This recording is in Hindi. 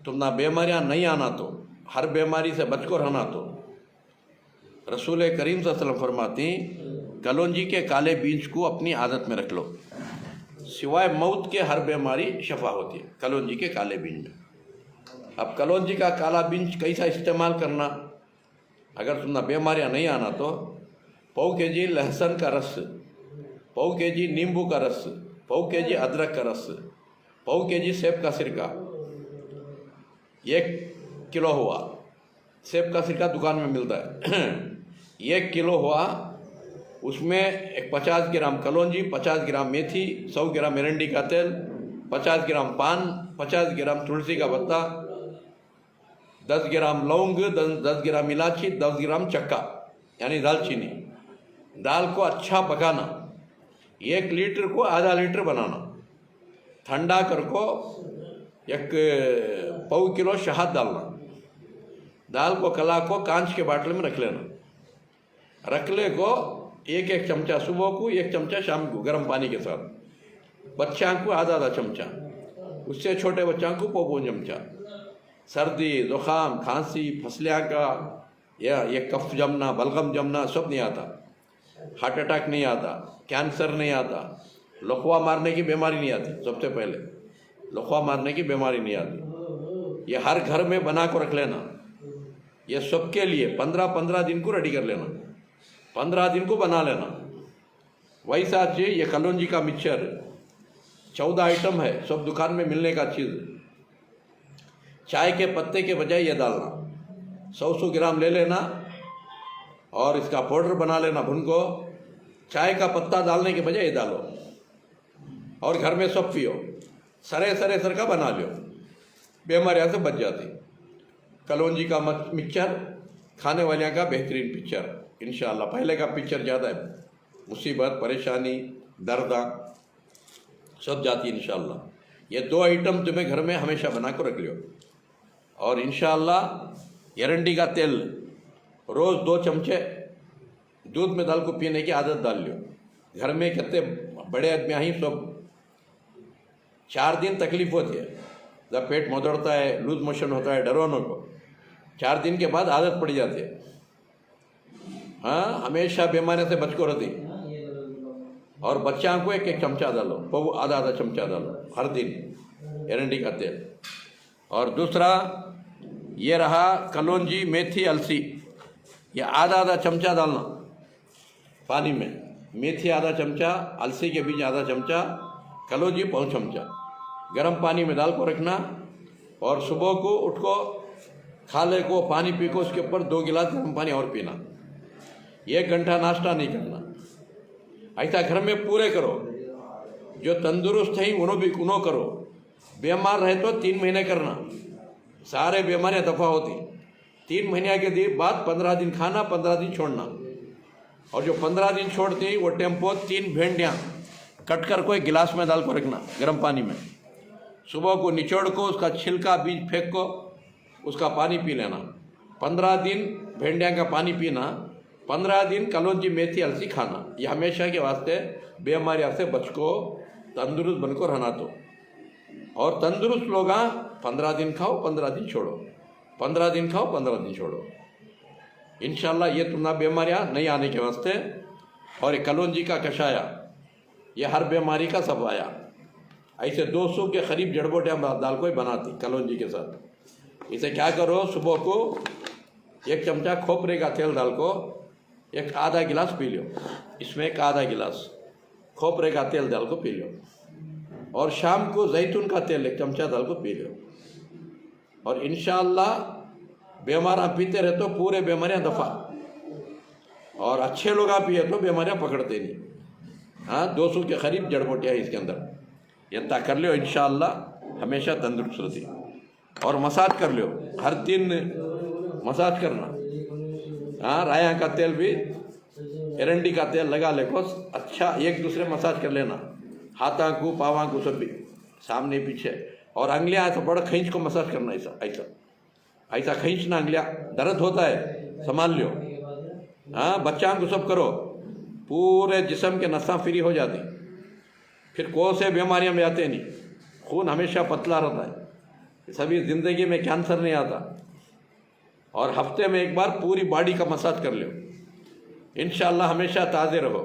तुम ना बीमारियाँ नहीं आना तो, हर बीमारी से बच कर रहना तो रसूल करीम सल्लल्लाहु अलैहि वसल्लम फरमाती कलौंजी के काले बीज को अपनी आदत में रख लो, सिवाय मौत के हर बीमारी शफा होती है कलौंजी के काले बीज में। अब कलौंजी का काला बीज कैसा इस्तेमाल करना, अगर तुम ना बीमारियाँ नहीं आना तो 1 kg लहसुन का रस, 1 kg नींबू का रस, 1 kg अदरक का रस, 1 kg सेब का सिरका, 1 किलो हुआ। सेब का सिरका दुकान में मिलता है 1 किलो हुआ, उसमें एक 50 ग्राम कलौंजी, 50 ग्राम मेथी, 100 ग्राम एरंडी का तेल, 50 ग्राम पान, 50 ग्राम तुलसी का पत्ता, 10 ग्राम लौंग, 10 ग्राम इलायची, 10 ग्राम चक्का यानी दालचीनी। दाल को अच्छा पकाना, 1 लीटर को आधा लीटर बनाना, ठंडा कर को 1 पाव किलो शहद डालना, दाल को कला को कांच के बाटले में रख लेना, रखले को 1 चमचा सुबह को, 1 चमचा शाम को गर्म पानी के साथ, बच्चा को आधा चमचा, उससे छोटे बच्चा को 1 चमचा। सर्दी ज़ुकाम खांसी फसलियाँ का या ये कफ जमना बलगम जमना सब नहीं आता, हार्ट अटैक नहीं आता, कैंसर नहीं आता, लकवा मारने की बीमारी नहीं आती। सबसे पहले लकवा मारने की बीमारी नहीं आती। ये हर घर में बना को रख लेना, ये सबके लिए 15-15 दिन को रेडी कर लेना, 15 दिन को बना लेना। वैसा चीज़ ये कलौंजी का मिक्सचर 14 आइटम है, सब दुकान में मिलने का चीज़। चाय के पत्ते के बजाय ये डालना, 100 ग्राम ले लेना और इसका पाउडर बना लेना भुन को, चाय का पत्ता डालने के बजाय ये डालो और घर में सब पियो, सर का बना लो, बीमारियाँ से बच जाती। कलौंजी का मिक्सचर खाने वाले का बेहतरीन पिक्चर इंशाअल्लाह। पहले का पिक्चर ज़्यादा है, मुसीबत परेशानी दर्द सब जाती इंशाअल्लाह। ये 2 आइटम तुम्हें घर में हमेशा बना कर रख लियो। और इंशाअल्लाह एरंडी का तेल रोज़ 2 चमचे दूध में डाल को पीने की आदत डाल लियो। घर में कितने बड़े आदमी ही सब 4 दिन तकलीफ होती है, जब पेट मोदड़ता है, लूज मोशन होता है डरोनों को, 4 दिन के बाद आदत पड़ जाती है। हाँ, हमेशा बीमारी से बच को रहती। और बच्चा को 1 चमचा डालो, वो आधा चमचा डालो हर दिन एरंडी का तेल। और दूसरा ये रहा कलौंजी मेथी अलसी, ये आधा चमचा डालना पानी में, मेथी आधा चमचा, अलसी के बीज आधा चमचा, कलौंजी 1 चमचा गर्म पानी में डाल को रखना। और सुबह को उठ को खाले को पानी पी को उसके ऊपर 2 गिलास गर्म पानी और पीना। 1 घंटा नाश्ता नहीं करना। ऐसा घर में पूरे करो, जो तंदुरुस्त हैं उन्हों करो, बीमार रहे तो 3 महीने करना, सारे बीमारियाँ दफ़ा होती। 3 महीने के बाद 15 दिन खाना, 15 दिन छोड़ना। और जो 15 दिन छोड़ती हैं वो टेम्पो 3 भिंडियाँ कट कर को 1 गिलास में डाल को रखना गर्म पानी में। सुबह को निचोड़ को उसका छिलका बीज फेंक को उसका पानी पी लेना। 15 दिन भिंडियाँ का पानी पीना, 15 दिन कलौंजी मेथी अलसी खाना। ये हमेशा के वास्ते बीमारियों से बच को तंदुरुस्त बनकर रहना। तो और तंदुरुस्त लोग 15 दिन खाओ 15 दिन छोड़ो, 15 दिन खाओ 15 दिन छोड़ो। इंशाल्लाह ये तुम्हारा बीमारियाँ नहीं आने के वास्ते। और ये कलौंजी का कषाया ये हर बीमारी का सफाया। ऐसे 200 के करीब जड़बूटियाँ दाल को ही बनाती कलौंजी के साथ। इसे क्या करो, सुबह को 1 चमचा खोपरे का तेल डाल को आधा गिलास पी लो, इसमें 1 आधा गिलास खोपरे का तेल डाल को पी लो। और शाम को जैतून का तेल 1 चमचा डाल को पी लो। और इंशाअल्लाह बीमारियाँ पीते रहे तो पूरे बीमारियाँ दफ़ा। और अच्छे लोग पिए तो बीमारियाँ पकड़ते नहीं। हाँ, 200 के करीब जड़बूटियाँ इसके अंदर। यत्ता कर लो इंशाअल्लाह हमेशा तंदुरुस्त रहती। और मसाज कर लो, हर दिन मसाज करना। हाँ, राया का तेल भी एरंडी का तेल लगा ले को अच्छा एक दूसरे मसाज कर लेना, हाथा को पावा को सब भी सामने पीछे। और अंगलियाँ ऐसा बड़ा खींच को मसाज करना, ऐसा ऐसा ऐसा खींचना, अंगलियाँ दर्द होता है संभाल लो। हाँ, बच्चा को सब करो, पूरे जिस्म के नसा फ्री हो जाती। फिर कौन से बीमारियाँ में आते नहीं, खून हमेशा पतला रहता है। सभी ज़िंदगी में कैंसर नहीं आता। और हफ्ते में एक बार पूरी बॉडी का मसाज कर लो, इंशाअल्लाह हमेशा ताज़े रहो।